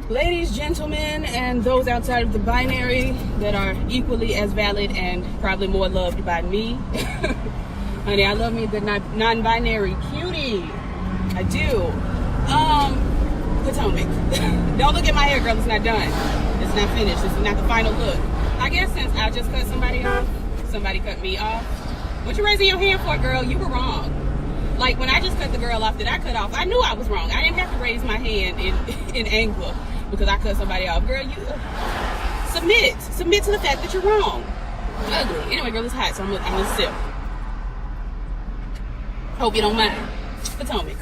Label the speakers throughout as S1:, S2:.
S1: Ladies, gentlemen, and those outside of the binary that are equally as valid and probably more loved by me. Honey, I love me the non-binary cutie. I do. Potomac. Don't look at my hair, girl. It's not done. It's not finished. This is not the final look. I guess since I just cut somebody off, somebody cut me off. What you raising your hand for, girl? You were wrong. Like, when I just cut the girl off that I cut off, I knew I was wrong. I didn't have to raise my hand in anger because I cut somebody off. Girl, you submit. Submit to the fact that you're wrong. Ugly. Anyway, girl, it's hot, so I'm gonna sip. Hope you don't mind. Potomac.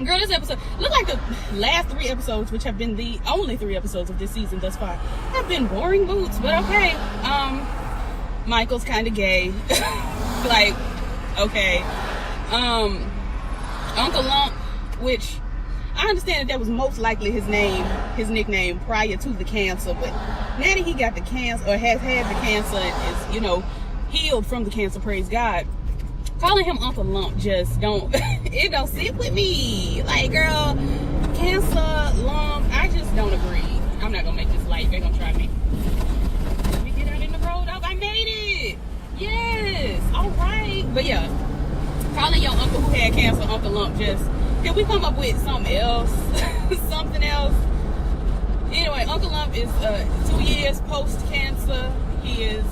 S1: Girl, this episode, look like the last 3 episodes, which have been the only 3 episodes of this season thus far, have been boring boots, but okay. Michael's kind of gay. Like, okay. Uncle Lump, which I understand that was most likely his nickname prior to the cancer, but now that he got the cancer, or has had the cancer, and is, healed from the cancer, praise God, calling him Uncle Lump just it don't sit with me. Like, girl, cancer, lump, I just don't agree. I'm not gonna make this light. They're gonna try me. Let me get out in the road. Oh, I made it. Yes. All right. But yeah, calling your uncle who had cancer Uncle Lump, just, can we come up with something else? Something else? Anyway, Uncle Lump is 2 years post-cancer. He is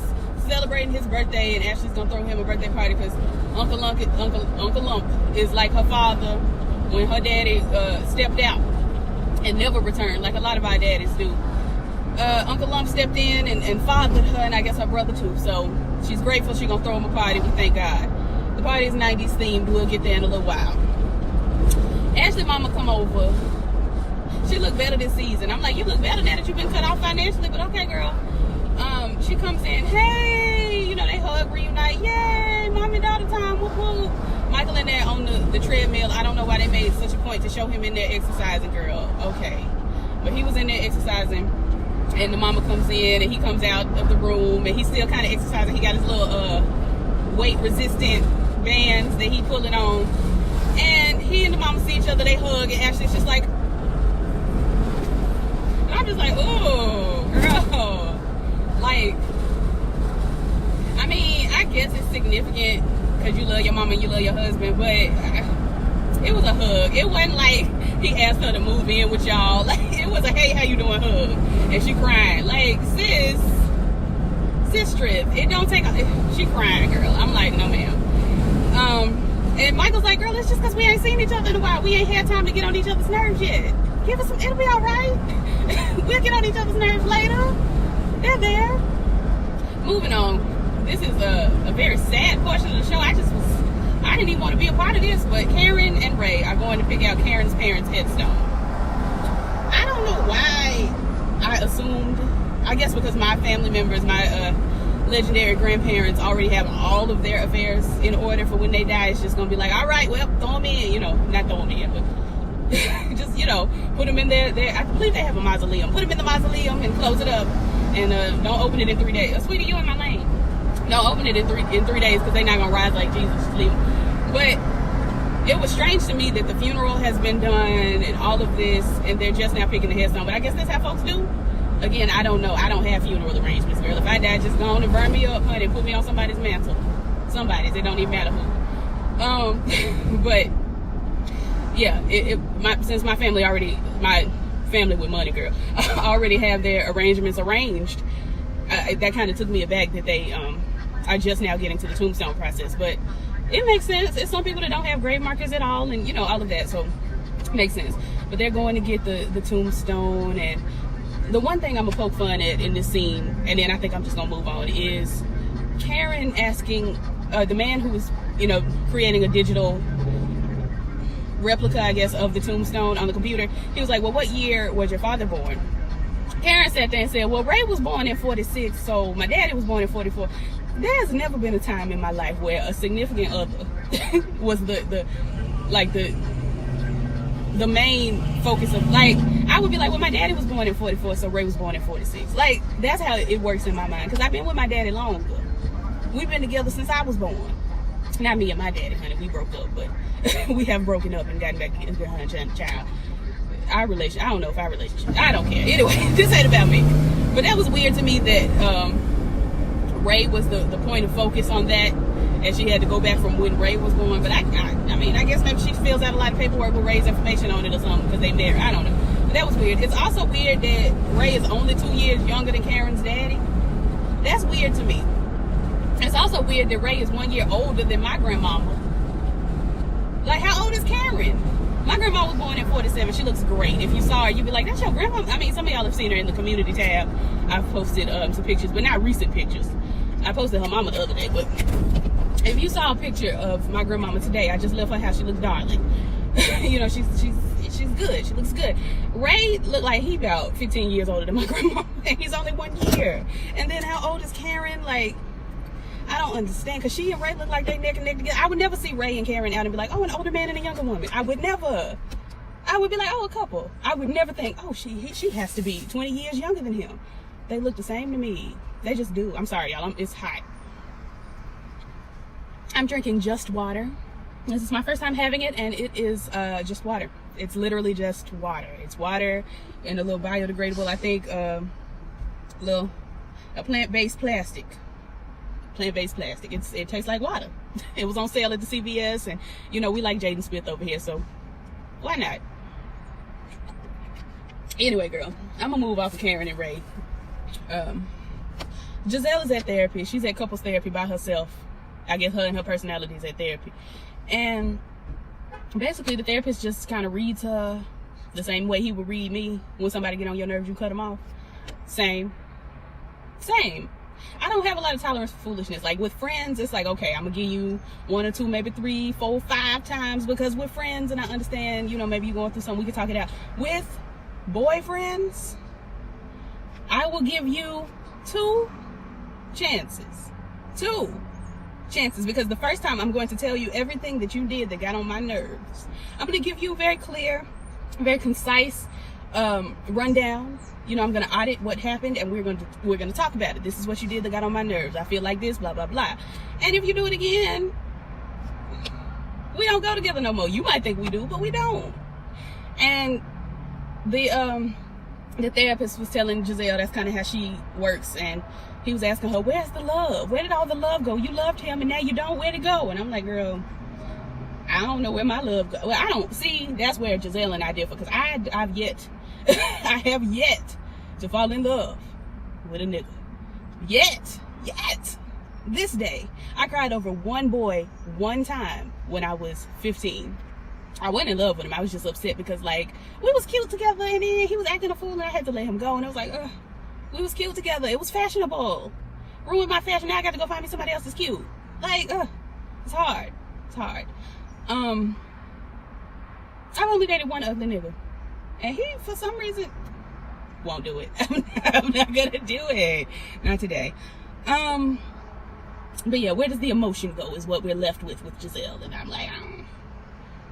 S1: celebrating his birthday, and Ashley's gonna throw him a birthday party because Uncle Lump is like her father when her daddy stepped out and never returned, like a lot of our daddies do. Uncle Lump stepped in and fathered her, and I guess her brother too. So she's grateful. She's gonna throw him a party. We thank God. The party is 90s themed. We'll get there in a little while. Ashley mama come over. She looked better this season. I'm like, you look better now that you've been cut off financially, but okay, girl. She comes in, hey, they hug, reunite, yay, mom and daughter time, whoop whoop. Michael in there on the treadmill. I don't know why they made such a point to show him in there exercising, girl. Okay. But he was in there exercising, and the mama comes in, and he comes out of the room, and he's still kind of exercising. He got his little weight-resistant bands that he pulling on. And he and the mama see each other, they hug, and Ashley's just like, and I'm just like, ooh, girl. Like, I mean, I guess it's significant because you love your mama and you love your husband, but it was a hug. It wasn't like he asked her to move in with y'all. Like, it was a, hey, how you doing hug. And she crying. Like, sis strip. It don't take she crying, girl. I'm like, no, ma'am. And Michael's like, girl, it's just because we ain't seen each other in a while. We ain't had time to get on each other's nerves yet. Give us some, it'll be all right. We'll get on each other's nerves later. They're there. Moving on. This is a very sad portion of the show. I didn't even want to be a part of this, but Karen and Ray are going to pick out Karen's parents' headstone. I don't know why I assumed, I guess because my family members, my legendary grandparents already have all of their affairs in order for when they die. It's just going to be like, all right, well, throw them in, not throw them in, but just, put them in there. I believe they have a mausoleum. Put them in the mausoleum and close it up. And don't open it in 3 days. Sweetie, you in my lane. Don't open it in 3 days because they're not going to rise like Jesus. Just leave them. But it was strange to me that the funeral has been done and all of this, and they're just now picking the headstone. But I guess that's how folks do. Again, I don't know. I don't have funeral arrangements, girl. If I die, just go on and burn me up, honey, and put me on somebody's mantle. Somebody's. It don't even matter who. But yeah, since my family with money, girl, already have their arrangements arranged. That kind of took me aback that they are just now getting to the tombstone process, but it makes sense. It's some people that don't have grave markers at all, and all of that, so it makes sense. But they're going to get the tombstone, and the one thing I'm gonna poke fun at in this scene, and then I think I'm just gonna move on, is Karen asking the man who was creating a digital replica, I guess, of the tombstone on the computer. He was like, well, what year was your father born? Karen sat there and said, well, Ray was born in 46, so my daddy was born in 44. There's never been a time in my life where a significant other was the main focus of, like, I would be like, well, my daddy was born in 44, so Ray was born in 46. Like, that's how it works in my mind, because I've been with my daddy longer. We've been together since I was born. Not me and my daddy, honey. We broke up, but we have broken up and gotten back together, child. our relationship. I don't know if our relationship. I don't care. Anyway, this ain't about me. But that was weird to me that Ray was the point of focus on that, and she had to go back from when Ray was born. But I mean, I guess maybe she fills out a lot of paperwork with Ray's information on it or something because they married. I don't know. But that was weird. It's also weird that Ray is only 2 years younger than Karen's daddy. That's weird to me. It's also weird that Ray is 1 year older than my grandmama. Like, how old is Karen? My grandma was born in 47. She looks great. If you saw her, you'd be like, that's your grandma. I mean, some of y'all have seen her in the community tab. I've posted some pictures, but not recent pictures. I posted her mama the other day, but if you saw a picture of my grandmama today, I just left her house. She looks darling. You know, she's good. She looks good. Ray looked like he about 15 years older than my grandma, and he's only 1 year. And then how old is Karen? Like, I don't understand, because she and Ray look like they neck and neck together. I would never see Ray and Karen out and be like, oh, an older man and a younger woman. I would never. I would be like, oh, a couple. I would never think, oh, she has to be 20 years younger than him. They look the same to me. They just do. I'm sorry, y'all. It's hot. I'm drinking just water. This is my first time having it, and it is just water. It's literally just water. It's water and a little biodegradable, I think, a plant-based plastic. Plant-based plastic. It tastes like water. It was on sale at the CVS, and you know we like Jaden Smith over here, so why not? Anyway, girl, I'm gonna move off of Karen and Ray. Giselle is at therapy. She's at couples therapy by herself. I guess her and her personality is at therapy, and basically the therapist just kind of reads her the same way he would read me. When somebody get on your nerves, you cut them off. Same. I don't have a lot of tolerance for foolishness. Like with friends, it's like, okay, I'm gonna give you 1 or 2, maybe 3, 4, 5 times because we're friends and I understand, you know, maybe you're going through something, we can talk it out. With boyfriends, I will give you 2 chances. 2 chances, because the first time I'm going to tell you everything that you did that got on my nerves. I'm going to give you a very clear, very concise rundown. You know, I'm going to audit what happened, and we're going to talk about it. This is what you did that got on my nerves. I feel like this, blah, blah, blah. And if you do it again, we don't go together no more. You might think we do, but we don't. And the therapist was telling Giselle that's kind of how she works, and he was asking her, where's the love? Where did all the love go? You loved him, and now you don't. Where'd it go? And I'm like, girl, I don't know where my love goes. Well, I don't see. That's where Giselle and I differ, because I have yet to fall in love with a nigga. Yet. This day, I cried over one boy one time when I was 15. I wasn't in love with him. I was just upset because, like, we was cute together, and then he was acting a fool, and I had to let him go. And I was like, ugh, we was cute together. It was fashionable. Ruined my fashion. Now I got to go find me somebody else that's cute. Like, it's hard. I've only dated one other nigga, and he, for some reason, won't do it. I'm not gonna do it. Not today. But yeah, where does the emotion go is what we're left with Giselle. And I'm like,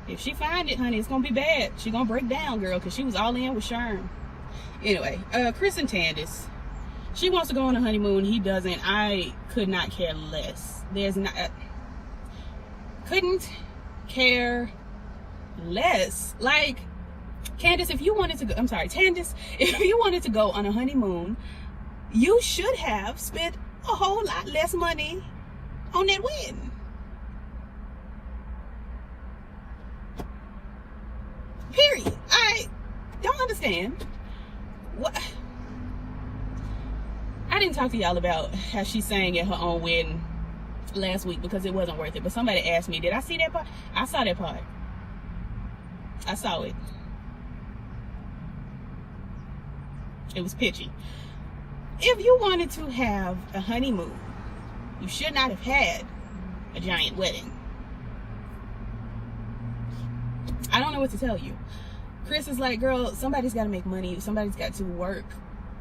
S1: if she find it, honey, it's gonna be bad. She gonna break down, girl, because she was all in with Sherm. Anyway, Chris and Candace. She wants to go on a honeymoon. He doesn't. I could not care less. Couldn't care less. Like, Candace, if you wanted to go, Candace, if you wanted to go on a honeymoon, you should have spent a whole lot less money on that wedding. Period. I don't understand. What? I didn't talk to y'all about how she sang at her own wedding last week because it wasn't worth it. But somebody asked me, did I see that part? I saw that part. I saw it. It was pitchy. If you wanted to have a honeymoon, you should not have had a giant wedding. I don't know what to tell you. Chris is like, girl, somebody's got to make money. Somebody's got to work,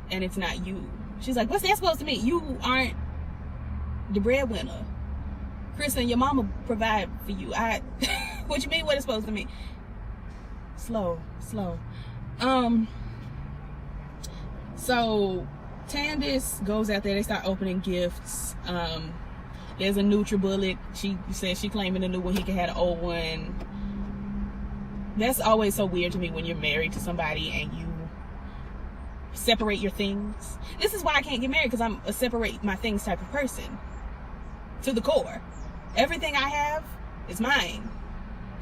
S1: and it's not you. She's like, what's that supposed to mean? You aren't the breadwinner. Chris and your mama provide for you. What you mean what it's supposed to mean? Slow. So Candace goes out there. They start opening gifts. There's a NutriBullet. She says she claiming the new one. He can have the old one. that's always so weird to me when you're married to somebody and you separate your things. This is why I can't get married, because I'm a separate my things type of person to the core. Everything I have is mine.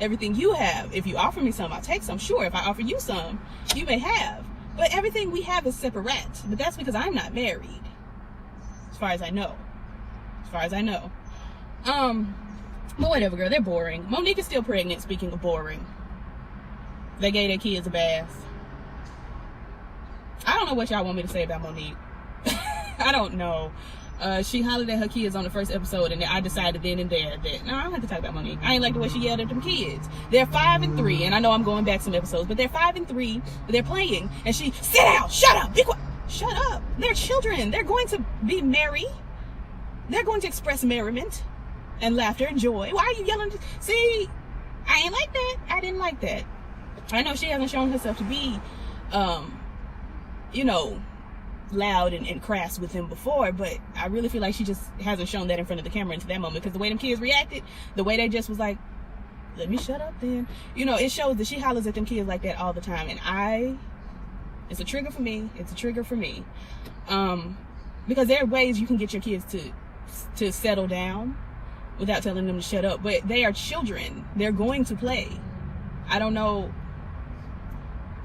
S1: Everything you have, if you offer me some, I'll take some. Sure, if I offer you some, you may have. But everything we have is separate. But that's because I'm not married, as far as I know. As far as I know. But whatever, girl, they're boring. Monique is still pregnant, speaking of boring. They gave their kids a bath. I don't know what y'all want me to say about Monique. I don't know. She hollered at her kids on the first episode, and I decided then and there that, no, I don't have to talk about Monique. I ain't like the way she yelled at them kids. They're 5 and 3, and I know I'm going back some episodes, but they're 5 and 3, they're playing, and she, sit down, shut up, be quiet. Shut up. They're children. They're going to be merry. They're going to express merriment and laughter and joy. Why are you yelling? See, I ain't like that. I didn't like that. I know she hasn't shown herself to be, you know, loud and crass with him before, but I really feel like she just hasn't shown that in front of the camera into that moment, because the way them kids reacted, the way they just was like, let me shut up then, you know, it shows that she hollers at them kids like that all the time, and it's a trigger for me. It's a trigger for me, because there are ways you can get your kids to settle down without telling them to shut up, but they are children. They're going to play. I don't know,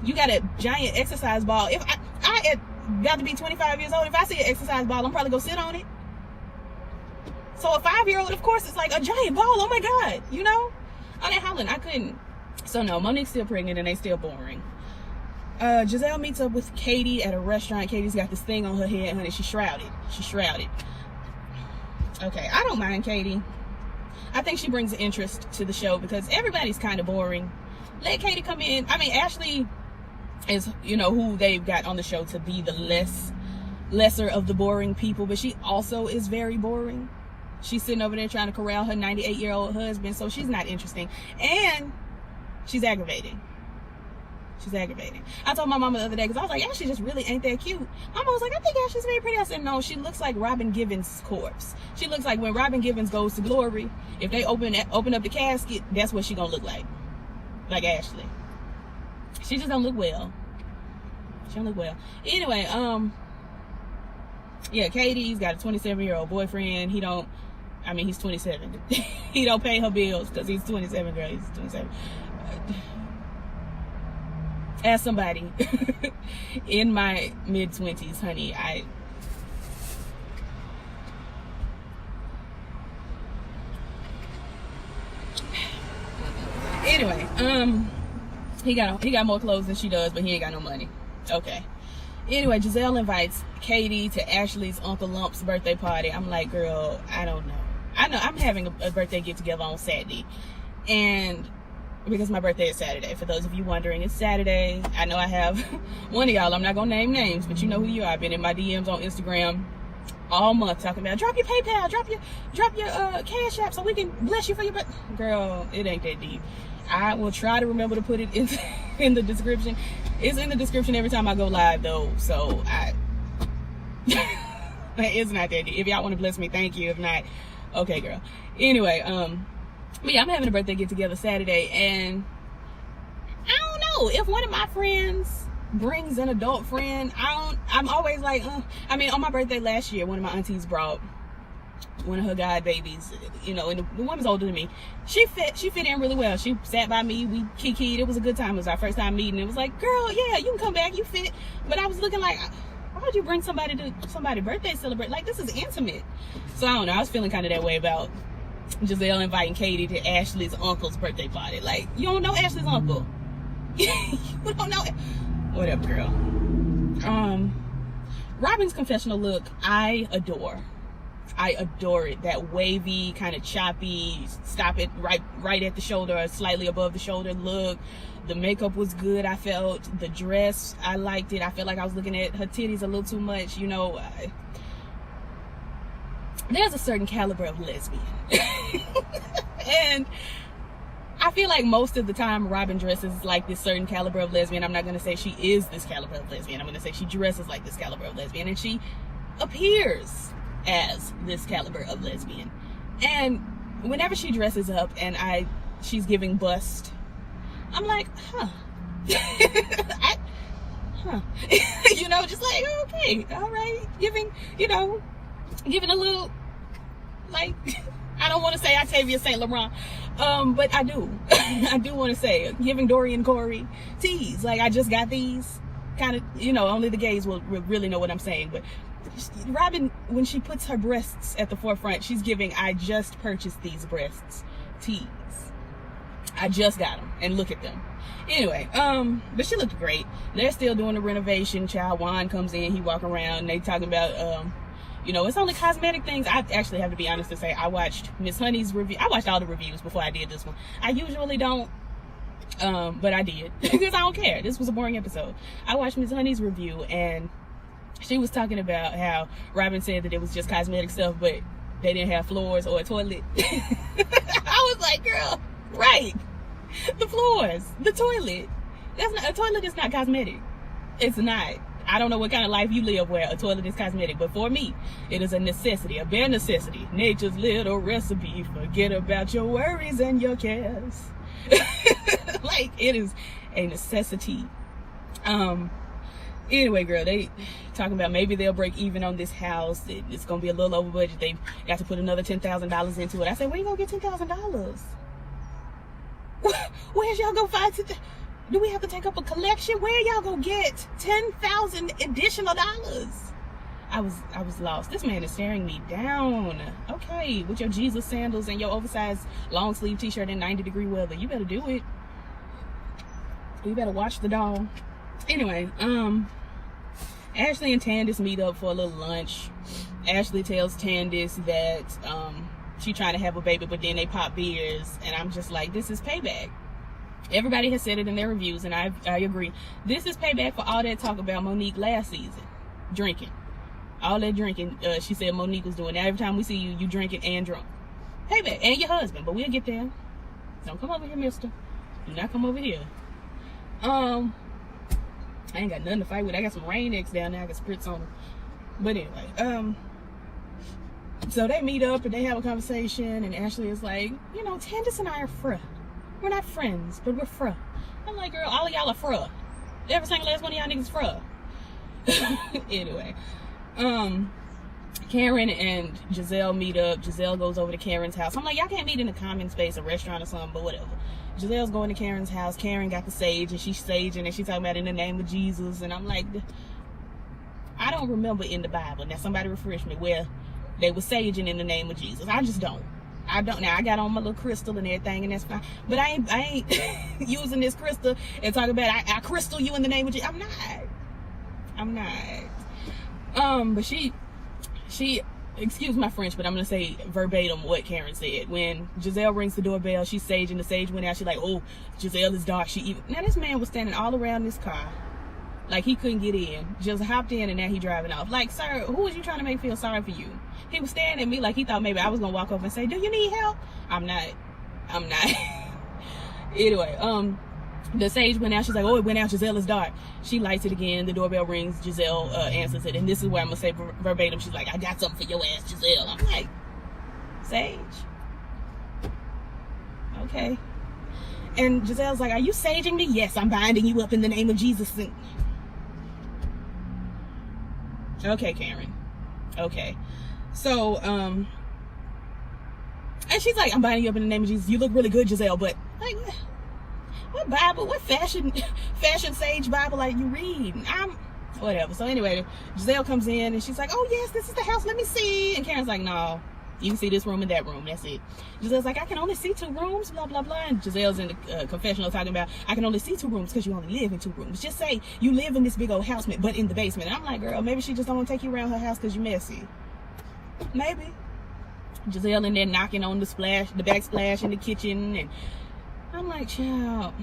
S1: you got a giant exercise ball. If I got to be 25 years old, if I see an exercise ball, I'm probably gonna sit on it. So a 5-year-old, of course, it's like a giant ball. Oh my God, you know? Oh, that hollering, I couldn't. So no, Monique's still pregnant and they still boring. Giselle meets up with Katie at a restaurant. Katie's got this thing on her head, honey. She's shrouded. She's shrouded. Okay, I don't mind Katie. I think she brings interest to the show because everybody's kind of boring. Let Katie come in. I mean, Ashley is, you know, who they've got on the show to be the lesser of the boring people, but she also is very boring. She's sitting over there trying to corral her 98-year-old husband, so she's not interesting, and she's aggravating. She's aggravating. I told my mama the other day, because I was like, Ashley just really ain't that cute. Mama was like, I think Ashley's very pretty. I said, no, she looks like Robin Givens' corpse. She looks like when Robin Givens goes to glory, if they open up the casket, that's what she gonna look like Ashley. She just don't look well. She don't look well. Anyway, yeah, Katie's got a 27-year-old boyfriend. He's 27. He don't pay her bills because he's 27, girl. He's 27. As somebody in my mid-20s, honey, anyway, he got more clothes than she does, but he ain't got no money. Okay. Anyway, Giselle invites Katie to Ashley's Uncle Lump's birthday party. I'm like, girl, I don't know. I know I'm having a birthday get together on Saturday, and because my birthday is Saturday. For those of you wondering, it's Saturday. I know I have one of y'all, I'm not gonna name names, but you know who you are. I've been in my DMs on Instagram all month talking about drop your PayPal, drop your Cash App so we can bless you for your birthday. Girl, it ain't that deep. I will try to remember to put it in the description. It's in the description every time I go live though, so it's not that deep. If y'all want to bless me, thank you. If not, okay, girl. Anyway, but yeah, I'm having a birthday get together Saturday, and I don't know if one of my friends brings an adult friend. I'm always like, on my birthday last year, one of my aunties brought one of her god babies, you know, and the woman's older than me. She fit in really well. She sat by me, we kikied. It was a good time. It was our first time meeting. It was like, girl, yeah, you can come back, you fit. But I was looking like, why would you bring somebody to somebody's birthday celebrate? Like, this is intimate. So I don't know, I was feeling kind of that way about Giselle inviting Katie to Ashley's uncle's birthday party. Like, you don't know Ashley's uncle. You don't know it. Whatever, girl. Robin's confessional look, I adore it. That wavy, kind of choppy, stop it right at the shoulder or slightly above the shoulder look. The makeup was good, I felt. The dress, I liked it. I felt like I was looking at her titties a little too much, you know. There's a certain caliber of lesbian. And I feel like most of the time Robin dresses like this certain caliber of lesbian. I'm not going to say she is this caliber of lesbian. I'm going to say she dresses like this caliber of lesbian. And she appears as this caliber of lesbian. And whenever she dresses up and she's giving bust, I'm like, huh. You know, just like, okay, all right, giving a little, like, I don't want to say Octavia St. Laurent, but I do. I do want to say, giving Dorian Corey teas. Like, I just got these, kind of, only the gays will really know what I'm saying, but Robin, when she puts her breasts at the forefront, she's giving, I just purchased these breasts teas. I just got them, and look at them. Anyway, but she looked great. They're still doing the renovation. Child Juan comes in, he walk around, and they talking about, it's only cosmetic things. I actually have to be honest to say, I watched Miss Honey's review. I watched all the reviews before I did this one. I usually don't, but I did, because I don't care. This was a boring episode. I watched Miss Honey's review, and she was talking about how Robin said that it was just cosmetic stuff, but they didn't have floors or a toilet. I was like, girl, right. The floors, the toilet. A toilet is not cosmetic. It's not. I don't know what kind of life you live where a toilet is cosmetic, but for me, it is a necessity, a bare necessity. Nature's little recipe. Forget about your worries and your cares. Like, it is a necessity. Anyway, girl, they talking about maybe they'll break even on this house. It's gonna be a little over budget. They've got to put another $10,000 into it. I said, where you gonna get $10,000? Where's y'all gonna find it? Do we have to take up a collection? Where y'all gonna get $10,000 additional dollars? I was lost. This man is staring me down. Okay, with your Jesus sandals and your oversized long sleeve t-shirt in 90-degree weather, you better do it. You better watch the doll. Anyway, Ashley and Candace meet up for a little lunch. Ashley tells Candace that she trying to have a baby, but then they pop beers, and I'm just like, this is payback. Everybody has said it in their reviews, and I agree. This is payback for all that talk about Monique last season. Drinking. All that drinking, she said Monique was doing. Now every time we see you, you drinking and drunk. Payback. And your husband, but we'll get there. Don't come over here, mister. Do not come over here. I ain't got nothing to fight with. I got some Rain-X down there I can spritz on them. But anyway, so they meet up and they have a conversation, and Ashley is like, Candace and I are fr. We're not friends, but we're fr. I'm like, girl, all of y'all are fr. Every single last one of y'all niggas fr. Anyway, Karen and Giselle meet up. Giselle goes over to Karen's house. I'm like, y'all can't meet in a common space, a restaurant or something, but whatever. Giselle's going to Karen's house. Karen got the sage, and she's saging, and she's talking about in the name of Jesus. And I'm like, I don't remember in the Bible. Now, somebody refresh me where they were saging in the name of Jesus. I just don't. Now, I got on my little crystal and everything, and that's fine. But I ain't using this crystal and talking about, I crystal you in the name of Jesus. I'm not. But she, excuse my French, but I'm going to say verbatim what Karen said. When Giselle rings the doorbell, she's saging. The sage went out. She's like, oh, Giselle is dark. Now, this man was standing all around this car. Like, he couldn't get in. Just hopped in, and now he driving off. Like, sir, who was you trying to make feel sorry for you? He was staring at me like he thought maybe I was going to walk over and say, do you need help? I'm not. Anyway, the sage went out. She's like, oh, it went out. Giselle is dark. She lights it again. The doorbell rings. Giselle answers it. And this is where I'm going to say verbatim. She's like, I got something for your ass, Giselle. I'm like, sage? Okay. And Giselle's like, are you saging me? Yes, I'm binding you up in the name of Jesus. Okay, Karen. Okay. So, and she's like, I'm binding you up in the name of Jesus. You look really good, Giselle, but like, what Bible, what fashion sage Bible are you reading? Whatever. So anyway, Giselle comes in and she's like, oh yes, this is the house, let me see. And Karen's like, no, you can see this room and that room, that's it. Giselle's like, I can only see 2 rooms, blah, blah, blah. And Giselle's in the confessional talking about, I can only see 2 rooms because you only live in 2 rooms. Just say you live in this big old house, but in the basement. And I'm like, girl, maybe she just don't want to take you around her house because you're messy. Maybe. Giselle in there knocking on the backsplash in the kitchen, and I'm like, child,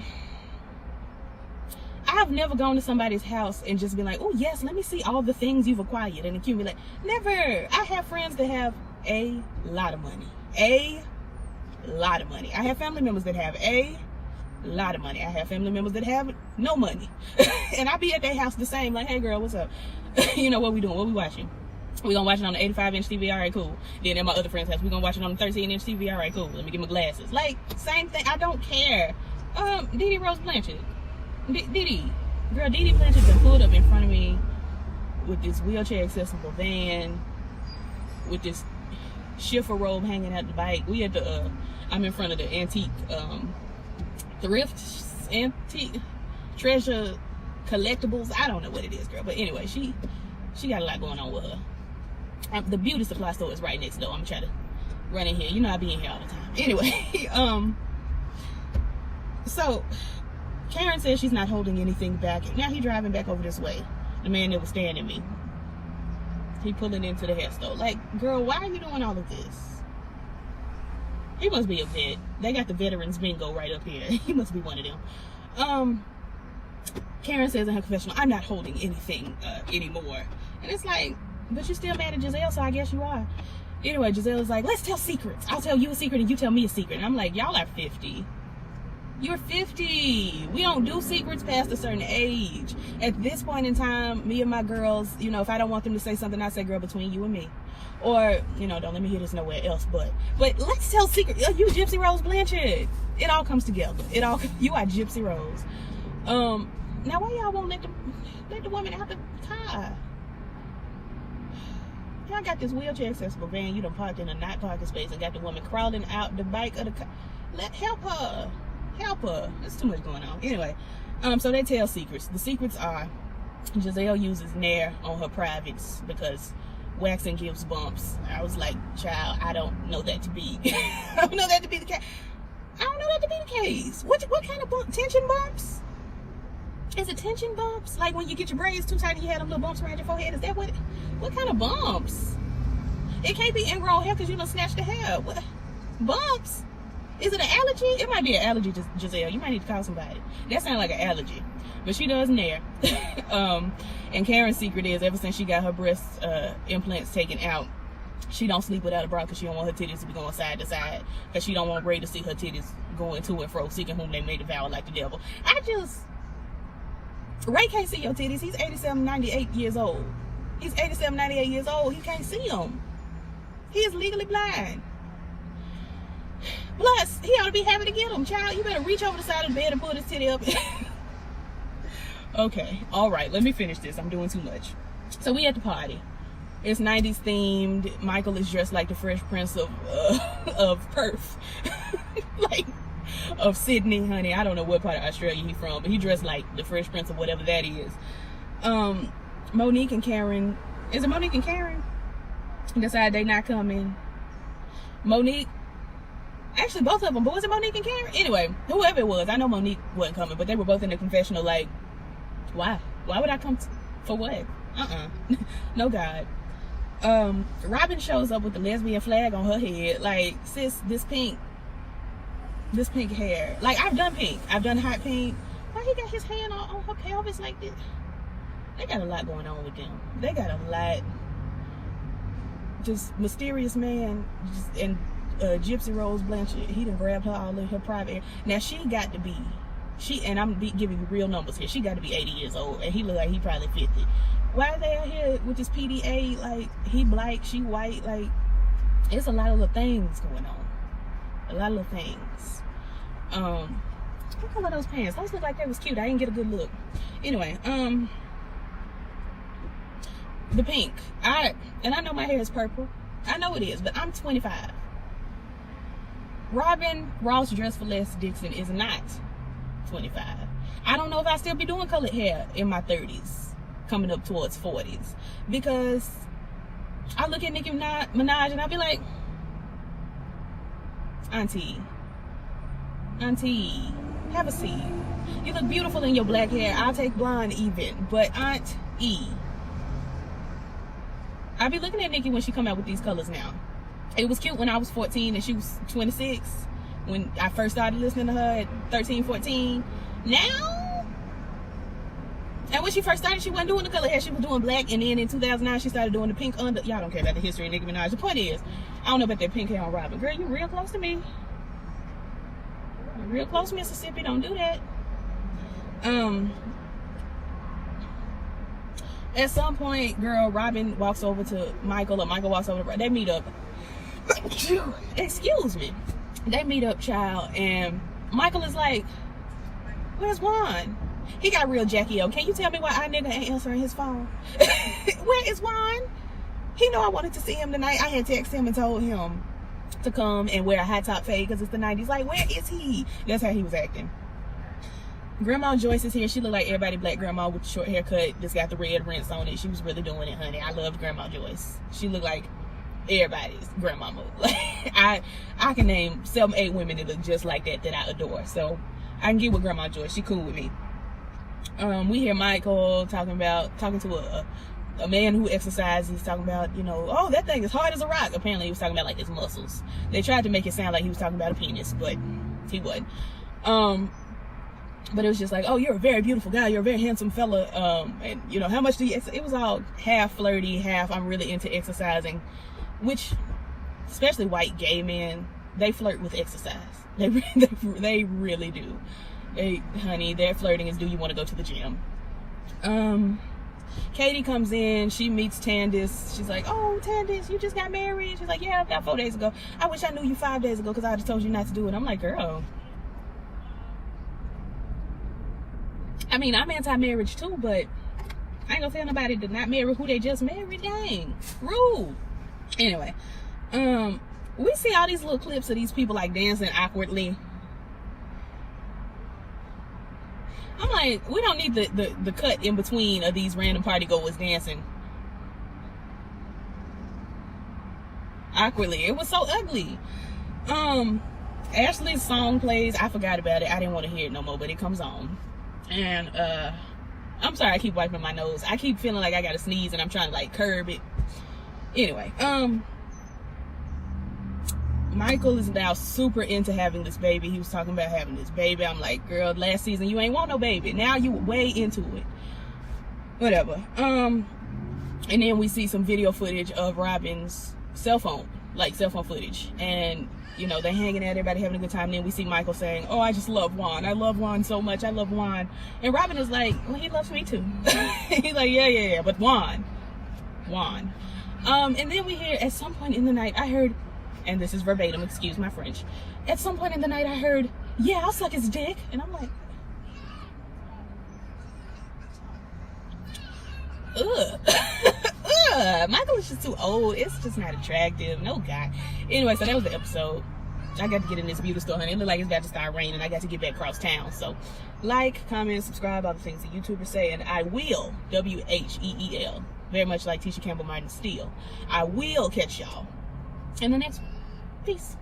S1: I've never gone to somebody's house and just been like, oh yes, let me see all the things you've acquired and accumulate. Never. I have friends that have a lot of money. A lot of money. I have family members that have a lot of money. I have family members that have no money. And I be at their house the same, like, hey girl, what's up? You know, what we doing? What we watching? We're gonna watch it on the 85-inch TV, all right, cool. Then at my other friend's house, we're gonna watch it on the 13-inch TV, all right, cool. Let me get my glasses. Like, same thing. I don't care. Didi Rose Blanchard. Didi. Girl, Didi Blanchard been pulled up in front of me with this wheelchair accessible van with this shiffer robe hanging out the bike. We at the I'm in front of the antique antique treasure collectibles. I don't know what it is, girl, but anyway, she got a lot going on with her. The beauty supply store is right next door. I'm trying to run in here. You know I be in here all the time. Anyway, so Karen says she's not holding anything back. Now he driving back over this way. The man that was staring at me. He pulling into the hair store. Like, girl, why are you doing all of this? He must be a vet. They got the veterans bingo right up here. He must be one of them. Karen says in her confessional, I'm not holding anything anymore. And it's like, but you're still mad at Giselle, so I guess you are. Anyway, Giselle is like, let's tell secrets. I'll tell you a secret and you tell me a secret. And I'm like, y'all are 50. You're 50. We don't do secrets past a certain age. At this point in time, me and my girls, you know, if I don't want them to say something, I say, girl, between you and me. Or, you know, don't let me hear this nowhere else. But let's tell secrets. You Gypsy Rose Blanchard. It all comes together. You are Gypsy Rose. Now why y'all won't let the woman out the car? Y'all got this wheelchair accessible van. You done parked in a not parking space and got the woman crawling out the bike of the car. Help her. There's too much going on. Anyway, so they tell secrets. The secrets are Giselle uses Nair on her privates because waxing gives bumps. I was like, child, I don't know that to be. I don't know that to be the case. I don't know that to be the case. What kind of bump? Tension bumps? Is it tension bumps? Like when you get your braids too tight and you have them little bumps around your forehead? Is that what kind of bumps? It can't be ingrown hair because you done snatched the hair. What? Bumps? Is it an allergy? It might be an allergy, Giselle. You might need to call somebody. That sounds like an allergy. But she does Nair. And Karen's secret is ever since she got her breast implants taken out, she don't sleep without a bra because she don't want her titties to be going side to side. Because she don't want Ray to see her titties going to and fro, seeking whom they may devour like the devil. Ray can't see your titties. He's 87, 98 years old. He's 87, 98 years old. He can't see them. He is legally blind. Plus, he ought to be happy to get them, child. You better reach over the side of the bed and pull this titty up. Okay, all right, let me finish this. I'm doing too much. So we at the party. It's 90s themed. Michael is dressed like the Fresh Prince of Perth. Like, of Sydney, honey. I don't know what part of Australia he's from, but he dressed like the Fresh Prince of whatever that is. Monique and Karen. Is it Monique and Karen? Decide they not coming. Monique. Actually, both of them. But was it Monique and Karen? Anyway, whoever it was. I know Monique wasn't coming, but they were both in the confessional like, why? Why would I come for what? No God. Robin shows up with the lesbian flag on her head. Like, sis, this pink hair. Like, I've done pink. I've done hot pink. Why he got his hand on her pelvis like this? They got a lot going on with them. They got a lot. Just mysterious man and Gypsy Rose Blanchard. He done grabbed her all in her private area. Now she got to be, and I'm giving you real numbers here. She got to be 80 years old, and he look like he probably 50. Why are they out here with this PDA? Like, he black, she white. Like, it's a lot of little things going on. A lot of little things. What color are those pants? Those look like they was cute. I didn't get a good look. Anyway, the pink. And I know my hair is purple. I know it is, but I'm 25. Robin Ross Dress for Less Dixon is not 25. I don't know if I still be doing colored hair in my 30s, coming up towards 40s, because I look at Nicki Minaj and I'll be like, Auntie, have a seat. You look beautiful in your black hair. I'll take blonde even, but Aunt E. I be looking at Nicki when she come out with these colors now. It was cute when I was 14 and she was 26. When I first started listening to her at 13, 14. Now, and when she first started, she wasn't doing the color hair. She was doing black, and then in 2009, she started doing the pink under. Y'all don't care about the history of Nicki Minaj. The point is, I don't know about that pink hair on Robin. Girl, you real close to me. You're real close to Mississippi. Don't do that. At some point, girl, Robin walks over to Michael, or Michael walks over to, they meet up. Excuse me. They meet up, child, and Michael is like, Where's Juan? He got real Jackie O. Can you tell me why our nigga ain't answering his phone? Where is Juan? He know I wanted to see him tonight. I had texted him and told him to come and wear a high top fade because it's the 90s. Like, where is he? That's how he was acting. Grandma Joyce is here. She looked like everybody black grandma with the short haircut. Just got the red rinse on it. She was really doing it, honey. I loved Grandma Joyce. She looked like everybody's grandmama. Like, I can name 7, 8 women that look just like that I adore. So I can get with Grandma Joyce. She cool with me. We hear Michael talking to a man who exercises, talking about, you know, oh, that thing is hard as a rock. Apparently he was talking about like his muscles. They tried to make it sound like he was talking about a penis, but he wasn't. But it was just like, oh, you're a very beautiful guy, you're a very handsome fella, and you know, how much do you it was all half flirty, half I'm really into exercising, which especially white gay men, they flirt with exercise. They really do. Honey, their flirting is, do you want to go to the gym? Katie comes in, she meets Tandis. She's like, oh, Tandis, you just got married? She's like, yeah, about 4 days ago. I wish I knew you 5 days ago because I would have told you not to do it. I'm like, girl, I mean, I'm anti-marriage too, but I ain't gonna tell nobody to not marry who they just married. Dang, rude. Anyway, we see all these little clips of these people like dancing awkwardly. I'm like, we don't need the cut in between of these random party goers dancing awkwardly. It was so ugly. Ashley's song plays. I forgot about it. I didn't want to hear it no more, but it comes on. And I'm sorry I keep wiping my nose. I keep feeling like I gotta sneeze and I'm trying to like curb it. Anyway, Michael is now super into having this baby. He was talking about having this baby. I'm like, girl, last season you ain't want no baby. Now you way into it. Whatever. And then we see some video footage of Robin's cell phone footage. And, you know, they're hanging out, everybody having a good time. And then we see Michael saying, oh, I just love Juan. I love Juan so much. I love Juan. And Robin is like, well, he loves me too. He's like, yeah, but Juan. And then we hear, at some point in the night, I heard, and this is verbatim, excuse my French. At some point in the night, I heard, yeah, I'll suck his dick. And I'm like, ugh. Ugh. Michael is just too old. It's just not attractive. No guy. Anyway, so that was the episode. I got to get in this beauty store, honey. It looked like it's about to start raining. I got to get back across town. So, like, comment, subscribe, all the things the YouTubers say. And I will, WHEEL, very much like Tisha Campbell Martin Steele, I will catch y'all in the next one. Peace.